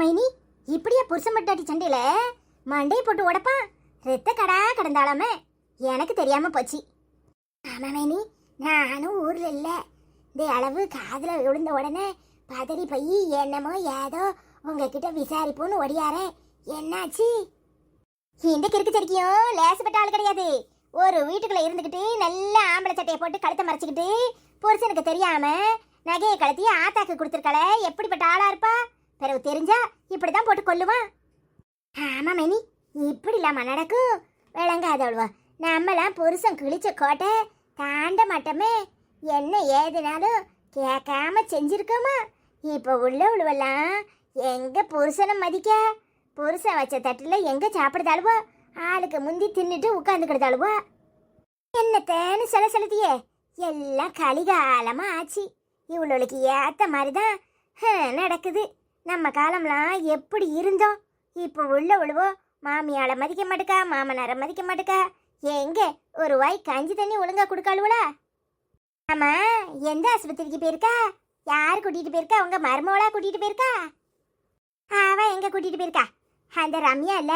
மைனி, இப்படியா புருஷன் மட்டாட்டி சண்டையில மண்டையை போட்டு உடப்பான்? ரத்த கடா கடந்தாலாமே எனக்கு தெரியாம போச்சு. ஆமா மைனி, நானும் ஊர்ல இல்ல. இந்த அளவு காதுல விழுந்த உடனே பதறி போய் என்னமோ ஏதோ உங்ககிட்ட விசாரிப்போன்னு ஒடியாரேன். என்னாச்சு? இந்த கிறுக்கு சரிக்கும் லேசப்பட்ட ஆள் கிடையாது. ஒரு வீட்டுக்குள்ள இருந்துக்கிட்டு நல்ல ஆம்பளை சட்டையை போட்டு கழுத்தை மறைச்சிக்கிட்டு புருஷனுக்கு தெரியாம நகையை கழுத்தி ஆத்தாக்கு கொடுத்துருக்கல. எப்படிப்பட்ட ஆளா இருப்பா? பிறகு தெரிஞ்சா இப்படிதான் போட்டு கொல்லுவான். ஆமா மைனி, இப்படி இல்லாம நடக்கும்? விளங்காதவள்வா, நம்மளாம் புருஷன் கிழிச்ச கோட்டை தாண்ட மாட்டோமே. என்ன ஏதுனாலும் கேட்காம செஞ்சிருக்கோமா? இப்போ உள்ள உழுவெல்லாம் எங்க புருஷனை மதிக்க? புருஷன் வச்ச தட்டுல எங்க சாப்பிடுதாளுவோ? ஆளுக்கு முந்தி தின்னுட்டு உட்காந்துக்கிடுதாளுவோ? என்னத்தேன்னு சில செலுத்தியே எல்லாம் கலிகாலமா ஆச்சு. இவ்வளோளுக்கு ஏத்த மாதிரிதான் நடக்குது. நம்ம காலம்லாம் எப்படி இருந்தோம்? இப்போ உள்ள உழுவோ மாமியால மதிக்க மாட்டுக்கா, மாமனாரை மதிக்க மாட்டுக்கா. எங்க ஒரு வாய் கஞ்சி தண்ணி ஒழுங்கா கொடுக்காளுவலா? ஆமா, எந்த ஆஸ்பத்திரிக்கு போயிருக்கா? யார் கூட்டிட்டு போயிருக்கா? உங்க மருமவளா கூட்டிட்டு போயிருக்கா? அவ எங்க கூட்டிட்டு போயிருக்கா? அந்த ரம்யா இல்ல,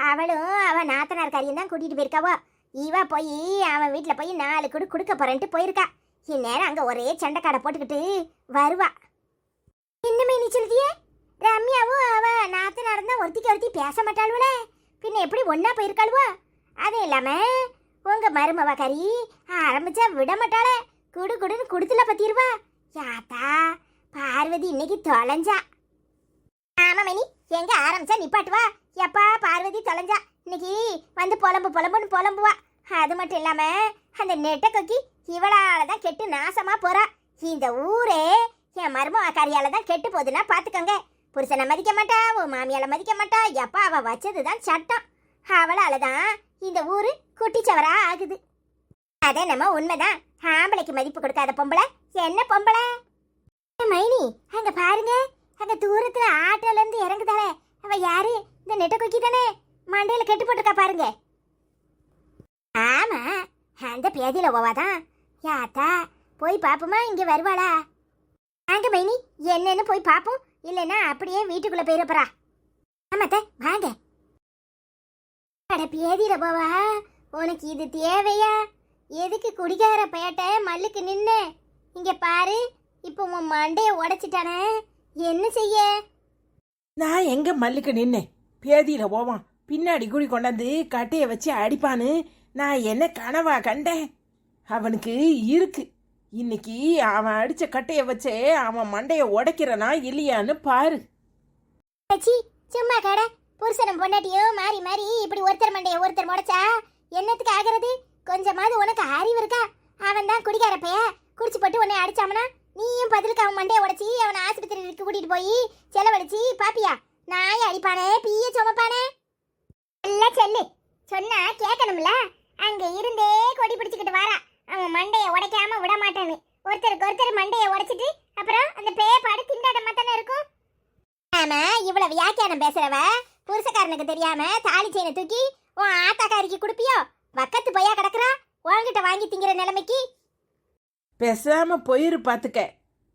அவளும் அவ நாத்தனார் காரியம் தான் கூட்டிட்டு போயிருக்காவோ. இவ போய் அவன் வீட்டுல போய் 4 குடு கொடுக்க போறேன்ட்டு போயிருக்கா. இந்நேரம் அங்க ஒரே சண்டைக்காடை போட்டுக்கிட்டு வருவா. இன்னுமே நீ சொல்லியே ரம்யாவும் அவ நாத்தனார் தான் ஒருத்திக்கு ஒருத்தி பேச மாட்டாளுவல. பின்ன எப்படி ஒன்னா போயிருக்காளுவா? அது இல்லாம உங்க மருமவ கறி ஆரம்பிச்சா விட மாட்டாளே. குடு குடுன்னு குடுத்துல பத்திருவா. யாத்தா பார்வதி இன்னைக்கு தொலைஞ்சா. ஆமா மணி, எங்க ஆரம்பிச்சா நிப்பாட்டுவா. எப்பா பார்வதி தொலைஞ்சா இன்னைக்கு வந்து புலம்புன்னு புலம்புவா. அது மட்டும் இல்லாம அந்த நெட்ட கொக்கி இவளாலதான் கெட்டு நாசமா போறா. இந்த ஊரே என் மருமவ கறியால தான் கெட்டு போகுதுன்னா பாத்துக்கோங்க. புருஷனை மதிக்க மாட்டா, உன் மாமியால மதிக்க மாட்டா. எப்பா அவ வச்சதுதான் சட்டம். அவளாலதான் இந்த ஊரு குட்டிச்சவரா ஆகுது. அதே நம்ம உண்மைதான். ஆம்பளைக்கு மதிப்பு கொடுக்காத பொம்பளை என்ன பொம்பளை? மைனி, அங்க பாருங்க, அங்க தூரத்துல ஆட்டோல இருந்து இறங்குதாளே அவ யாரு? இந்த நெட்ட கொக்கி தானே, மண்டையில கெட்டு போட்டுருக்கா பாருங்க. ஆமா, அந்த பேதியில போவாதான். யாத்தா போய் பாப்போமா? இங்க வருவாளா? வாங்க மைனி, என்னன்னு போய் பாப்போம். இல்லைன்னா அப்படியே வீட்டுக்குள்ள போயிருப்பா. ஆமாத்த வாங்க. அட பேதியில போவா, உனக்கு இது தேவையா? எதுக்கு குடிக்கார பேட்டை மல்லுக்கு நின்னு? இங்க பாரு, இப்போ உன் மண்டைய உடைச்சிட்டானே, என்ன செய்ய? நான் எங்க மல்லுக்கு நின்னேன்? பேதியில போவான் பின்னாடி கூடி கொண்டாந்து கட்டைய வச்சு அடிப்பான்னு நான் என்ன கனவா கண்டேன்? அவனுக்கு இருக்கு. இன்னைக்கு அவன் அடிச்ச கட்டைய வச்சே அவன் மண்டைய உடைக்கிறனா இல்லையான்னு பாரு. சும்மா கடை புருஷனும் பொண்டாட்டியும் மாறி மாறி இப்படி ஒருத்தர் மண்டைய ஒருத்தர் முடைச்சா என்னத்துக்கு ஆகிறது? கொஞ்சமாவது உனக்கு அறிவு இருக்கா? அவன் தான் குடிக்கார பைய, குடிச்சு போட்டு உன்னை அடிச்சாமனா நீயும் பதிலுக்கு அவன் மண்டைய உடைச்சி அவனை ஆஸ்பத்திரிக்கு கூட்டிட்டு போய் செலவழிச்சு பாப்பியா? நாய் அடிப்பானே, பீய சுமப்பானே. எல்லாம் சொல்லு, சொன்னா கேட்கணும்ல. அங்க இருந்தே கொடி பிடிச்சுக்கிட்டு வாரா. அவன் மண்டைய உடைக்காம விட மாட்டானு. ஒருத்தருக்கு ஒருத்தர் மண்டைய உடைச்சிட்டு அப்புறம் அந்த பேப்பாடு திண்டாட்டமா தானே இருக்கும். ஆமா, இவ்வளவு வியாக்கியானம் பேசுறவ புருஷக்காரனுக்கு தெரியாம தாலி செயினை தூக்கி உன் ஆத்தாக்காரிக்கு கொடுப்பியோ? வக்கத்து போயா கிடக்குறா உன்கிட்ட வாங்கி திங்கிற நிலைமைக்கு. பேசாம போயிரு பாத்துக்க.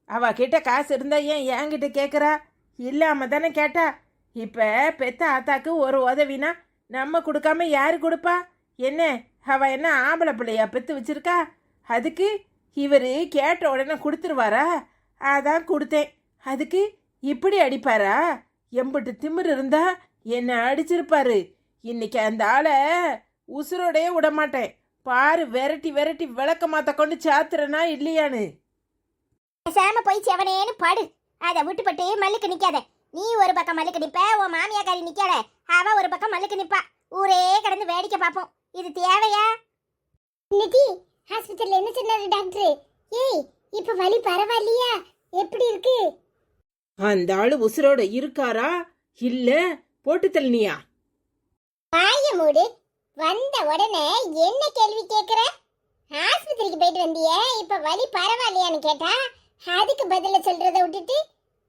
அவ கிட்ட காசு இருந்தா ஏன் என்கிட்ட கேக்குறா? இல்லாம தானே கேட்டா. இப்ப பெத்த ஆத்தாக்கு ஒரு உதவினா நம்ம கொடுக்காம யாரு கொடுப்பா? என்ன அவ என்ன ஆம்பளை பிள்ளையா பெத்து வச்சிருக்கா? அதுக்கு இவரு கேட்ட உடனே கொடுத்துருவாரா? அதான் கொடுத்தேன். அதுக்கு இப்படி அடிப்பாரா? எம்பிட்டு திமிரு இருந்தா என்ன அடிச்சிருப்பாரு. இன்னைக்கு அந்த ஆளை உசுரோடையே விட மாட்டேன். பாரு, விரட்டி விரட்டி விளக்க மாத்த கொண்டு சாத்துறனா இல்லையான்னு. பேசாம போய் செவனேன்னு பாடு. அதை விட்டுப்பட்டு மல்லுக்கு நிக்காத. நீ ஒரு பக்கம் மல்லுக்கு நிப்ப, உன் மாமியாக்காரி நிக்காத, அவ ஒரு பக்கம் மல்லுக்கு நிப்பா. ஊரே கடந்து வேடிக்கை பார்ப்போம். இது தேவையா? இன்னைக்கு ஹாஸ்பிட்டல்ல என்ன சொன்னாரு டாக்டர்? ஏய், இப்ப வலி பரவாயில்லையா? எப்படி இருக்கு? அந்த ஆளு உசுரோட இருக்காரா இல்ல போட்டு தள்ளினியா? வாய மூடு. வந்த உடனே என்ன கேள்வி கேக்குற? ஆஸ்பத்திரிக்கு போயிட்டு வந்தியே, இப்ப வலி பரவாயில்லையான்னு கேட்டா அதுக்கு பதில சொல்றத விட்டுட்டு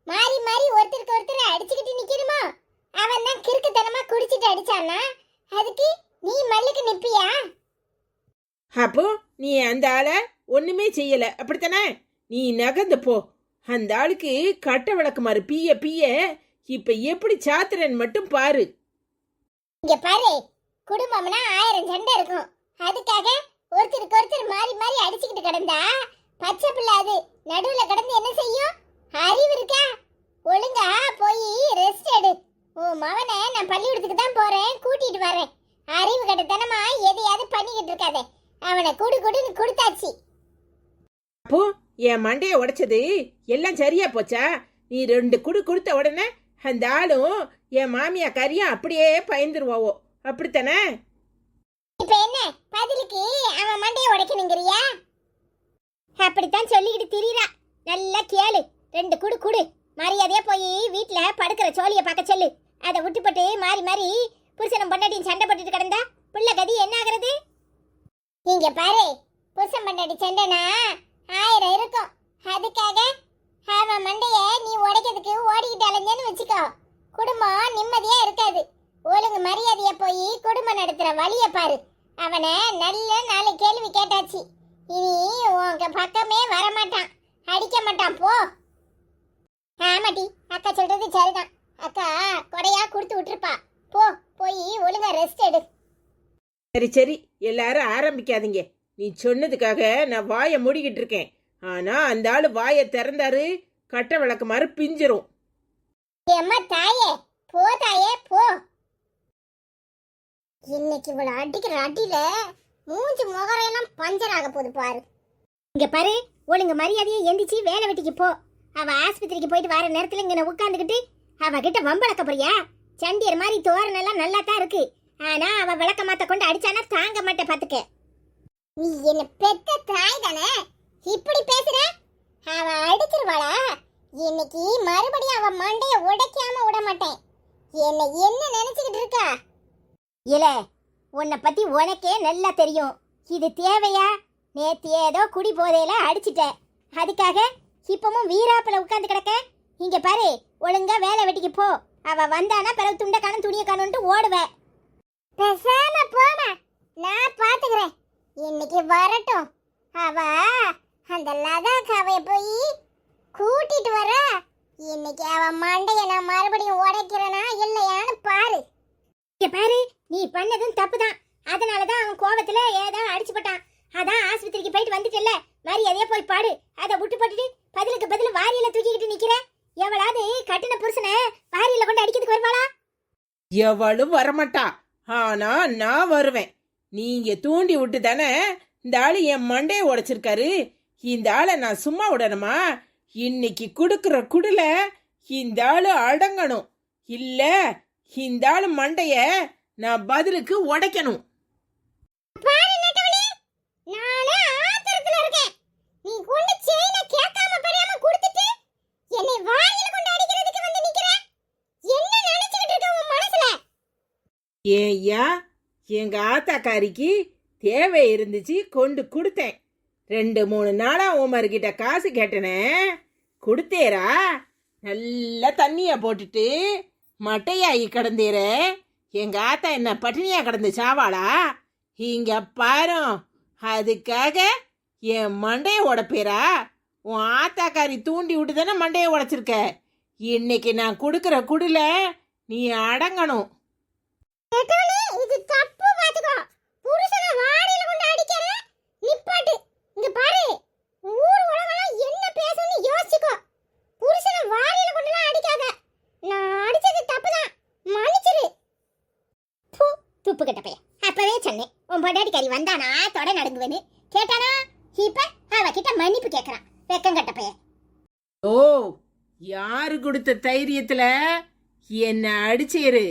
மாறி மாறி ஒருத்தருக்கு ஒருத்தர் அடிச்சுக்கிட்டு நிக்கணுமா? அவன் தான் கிறுக்குத்தனமா குடிச்சிட்டு அடிச்சானா அதுக்கு நீ மல்லுக்கு நிப்பியா? அப்போ நீ அந்த ஆளை ஒண்ணுமே செய்யல அப்படித்தானே? நீ நகர்ந்து போ. அந்த ஆளுக்கு கட்ட விளக்குமாறு பிய பிய இப்ப எப்படி சாத்துறேன்னு மட்டும் பாரு. இங்க பாரு, குடும்பம்னா 1000 சண்டை இருக்கும். அதுக்காக ஒருத்தருக்கு ஒருத்தர் மாறி மாறி அடிச்சுக்கிட்டு கிடந்தா பச்சை பிள்ளை அது நடுவுல கிடந்து என்ன செய்யும்? அறிவு இருக்கா? ஒழுங்கா போய் ரெஸ்ட் எடு. உன் மவனை நான் பள்ளிக்கூடத்துக்கு தான் போறேன், கூட்டிட்டு வரேன். அறிவு கட்டத்தனமா எதையாவது பண்ணிக்கிட்டு இருக்காதே. அவனை குடுன்னு கொடுத்தாச்சு. அப்போ என் மண்டைய உடைச்சது எல்லாம் சரியா போச்சா? நீ 2 குடு கொடுத்த உடனே அந்த ஆளும் என் மாமியா கறியும் அப்படியே பயந்துருவாவோ, அப்படித்தானே? இப்ப என்ன பதிலுக்கு அவன் மண்டைய உடைக்கணுங்கிறியா? அப்படித்தான் சொல்லிக்கிட்டு திரியறா. நல்லா கேளு, 2 குடு மரியாதையா போய் வீட்டுல படுக்கிற சோழிய பார்க்க சொல்லு. அதை விட்டுப்பட்டு மாறி மாறி புருஷனும் பொண்டாட்டியும் சண்டை போட்டுட்டு கிடந்தா புள்ள கதி என்ன ஆகுறது? இங்க பாரு, புருஷன் பொண்டாட்டி சண்டைனா 1000 இருக்கும். அதுக்காக அவன் மண்டைய நீ உடைக்கிறதுக்கு ஓடிக்கிட்டு அலைஞ்சேன்னு வச்சுக்கோ, குடும்பம் நிம்மதியா இருக்காது. ஒழுங்கு மரியாதையா போய் குடும்பம் நடத்துற வழிய பாரு. அவனை நல்ல 4 கேள்வி கேட்டாச்சு. இனி உங்க பக்கமே வரமாட்டான், அடிக்க மாட்டான். போ. ஆமாட்டி, அக்கா சொல்றது சரிதான். அக்கா கொடையா கொடுத்து விட்டுருப்பா. போ, போய் ஒழுங்கா ரெஸ்ட் எடு. சரி, எல்லாரும் ஆரம்பிக்காதீங்க. நீ சொன்னதுக்காக நான் வாயை மூடிக்கிட்டு இருக்கேன். ஆனா அந்த ஆளு வாயை திறந்தாரு, கட்ட விளக்கு மாதிரி பிஞ்சிரும். அம்மா தாயே, போ தாயே போ. இன்னைக்கு இவள அடிக்கிற அடியில மூஞ்சி முகரையெல்லாம் பஞ்சர் ஆக போகுது பாரு. இங்க பாரு, ஒழுங்கு மரியாதையை எந்திரிச்சு வேலை வெட்டிக்கு போ. அவ ஆஸ்பத்திரிக்கு போயிட்டு வர நேரத்துல இங்க உட்காந்துக்கிட்டு அவ கிட்ட வம்பளக்க போறியா? சண்டியர் மாதிரி தோரணெல்லாம் நல்லா தான் இருக்கு. ஆனா அவ விளக்க மாத்த கொண்டு அடிச்சானா தாங்க மாட்டேன் பாத்துக்க. நீ என்ன பெத்த தாய் தானே இப்படி பேசுற? அவ அடிச்சிருவாளா? இன்னைக்கு மறுபடியும் அவ மண்டைய உடைக்காம விட மாட்டேன். என்ன நினைச்சுக்கிட்டு இருக்கா? இல்ல, உன்னை பத்தி உனக்கே நல்லா தெரியும். இது தேவையா? நேத்து ஏதோ குடி போதையில அடிச்சிட்ட, அதுக்காக இப்பவும் வீராப்புல உட்கார்ந்து கிடக்க. இங்க பாரு, ஒழுங்கா வேலை வெட்டிக்கு போ. அவ வந்தானா பிறகு துண்டை காணும் துணியை காணும்ட்டு ஓடுவ. பேசாம போமா, நான் பாத்துக்கிறேன். இன்னைக்கு வரட்டும். அவ அந்த லதாக்காவைய போய் கூட்டிட்டு வர. இன்னைக்கு அவ மண்டைய நான் மறுபடியும் உடைக்கிறேனா இல்லையான்னு பாரு. இங்க பாரு, நீ பண்ணதும் தப்புதான். அதனாலதான் அவன் கோபத்துல ஏதோ அடிச்சு போட்டான். அதான் ஆஸ்பத்திரிக்கு போயிட்டு வந்துட்டல, மரியாதையா போய் பாடு. அதை விட்டு போட்டுட்டு பதிலுக்கு பதில் வாரியில தூக்கிக்கிட்டு நிக்கிற. எவளாவது கட்டின புருஷனை வாரியில கொண்டு அடிக்கிறதுக்கு வருவாளா? எவளும் வரமாட்டா. ஆனா நான் வருவேன். நீங்க தூண்டி விட்டு தானே இந்த ஆளு என் மண்டையை உடைச்சிருக்காரு. இந்த ஆளை நான் சும்மா விடணுமா? இன்னைக்கு குடுக்கிற குடுல இந்த ஆளு அடங்கணும். இல்ல இந்த ஆளு மண்டைய நான் பதிலுக்கு உடைக்கணும். ஏய்யா, எங்க ஆத்தாக்காரிக்கு தேவை இருந்துச்சு, கொண்டு கொடுத்தேன். 2-3 நாளா உமர்கிட்ட காசு கேட்டனே, கொடுத்தேரா? நல்லா தண்ணிய போட்டுட்டு மட்டையாகி கிடந்தேர. எங்க ஆத்தா என்ன பட்டினியா கிடந்து சாவாளா? இங்க பாரு, அதுக்காக என் மண்டைய உடைப்பேரா? உன் ஆத்தாக்காரி தூண்டி விட்டு தானே மண்டைய உடைச்சிருக்க. இன்னைக்கு நான் கொடுக்கற குடுல நீ அடங்கணும். இது தப்பு, பாத்துக்கோ. புருஷனை வாரியில கொண்டு அடிக்கிற நிப்பாட்டு. இங்க பாரு, ஊர் உலகம் என்ன பேசுன்னு யோசிச்சுக்கோ. புருஷனை வாரியில கொண்டுலாம் அடிக்காத. நான் அடிச்சது தப்புதான், மன்னிச்சிரு. துப்பு கட்ட பையன். அப்பவே சொன்னேன், உன் பொண்டாட்டிக்காரி வந்தானா தொட நடுங்குவேன்னு. கேட்டானா? இப்ப அவகிட்ட மன்னிப்பு கேட்கறான், வெக்கம் கட்ட பையன். ஓ, யாரு கொடுத்த தைரியத்துல என்ன அடிச்சேரு?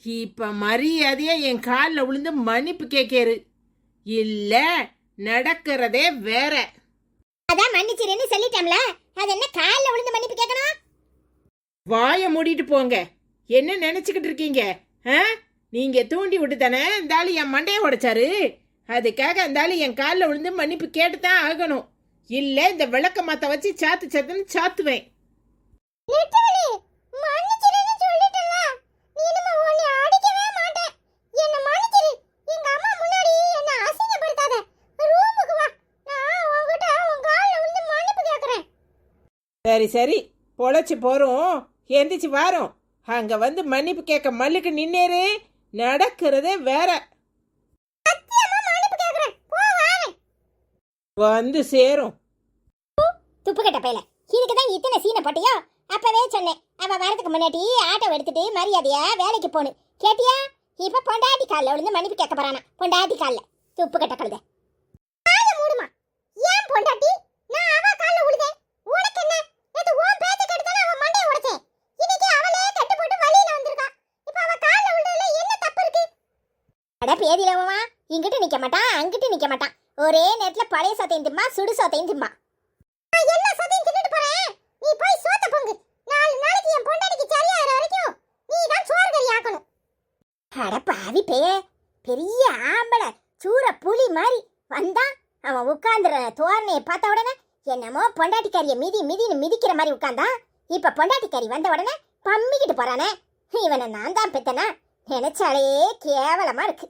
இப்ப மரியாதையா என் காலில் விழுந்து மன்னிப்பு கேட்கரு. இல்ல நடக்கிறதே வேற. அதான் மன்னிச்சிருன்னு சொல்லிட்டோம்ல, அது என்ன காலில் விழுந்து மன்னிப்பு கேட்கணும்? வாயை மூடிட்டு போங்க. என்ன நினைச்சுக்கிட்டு இருக்கீங்க? நீங்க தூண்டி விட்டு தானே இந்த ஆளு என் மண்டையை உடைச்சாரு. அதுக்காக அந்த ஆளு என் காலில் விழுந்து மன்னிப்பு கேட்டுதான் ஆகணும். இல்ல இந்த விளக்க மாத்த வச்சு சாத்துன்னு சாத்துவேன். சரி பொழைச்சு போறோம். எந்திரிச்சு வாரோம். அங்க வந்து மன்னிப்பு கேட்க மல்லுக்கு நின்னேரு. நடக்கிறதே வேற. வந்து சேரும். துப்பு கட்ட பையல, இதுக்குதான் இத்தனை சீனை போட்டியோ? அப்பவே சொன்னேன், அவ வரதுக்கு முன்னாடி ஆட்டோ எடுத்துட்டு மரியாதையா வேலைக்கு போகணும். கேட்டியா? இப்ப பொண்டாட்டி காலில் விழுந்து மன்னிப்பு கேட்க போறானா? பொண்டாட்டி காலில். துப்பு கட்ட கழுத. மூடுமா? ஏன் பொண்டாட்டி? நான் அவ காலில் விழுதேன். உனக்கு என்ன? நேத்து உன் பேச்ச கேட்டுதானே அவ மண்டையை உடைச்சேன். இன்னைக்கு அவளே கட்டு போட்டு வழியில வந்திருக்கா. இப்ப அவ காலில் விழுறதுல என்ன தப்பு இருக்கு? அட பேதிலவமா, இங்கிட்டு நிக்க மாட்டான், அங்கிட்டு நிக்க மாட்டான். ஒரே நேரத்துல பழைய சோத்தையும் திம்மா, சுடு சோத்தையும் திம்மா. நான் எல்லா சோத்தையும் தின்னுட்டு போறேன். நீ போய் சோத்த பொங்கு. 4 நாளைக்கு என் பொண்டாட்டிக்கு சரியாகிற வரைக்கும் நீ தான் சோறு கறி ஆக்கணும். அட பாவி பேயே, பெரிய ஆம்பளை சூற புலி மாதிரி வந்தான். அவன் உட்கார்ந்துற தோரணையை பார்த்த உடனே என்னமோ பொண்டாட்டி கறியை மிதின்னு மிதிக்கிற மாதிரி உட்கார்ந்தான். இப்ப பொண்டாட்டி கறி வந்த உடனே பம்மிக்கிட்டு போறானே. இவனை நான் தான் பெத்தனா? நினைச்சாலே கேவலமா இருக்கு.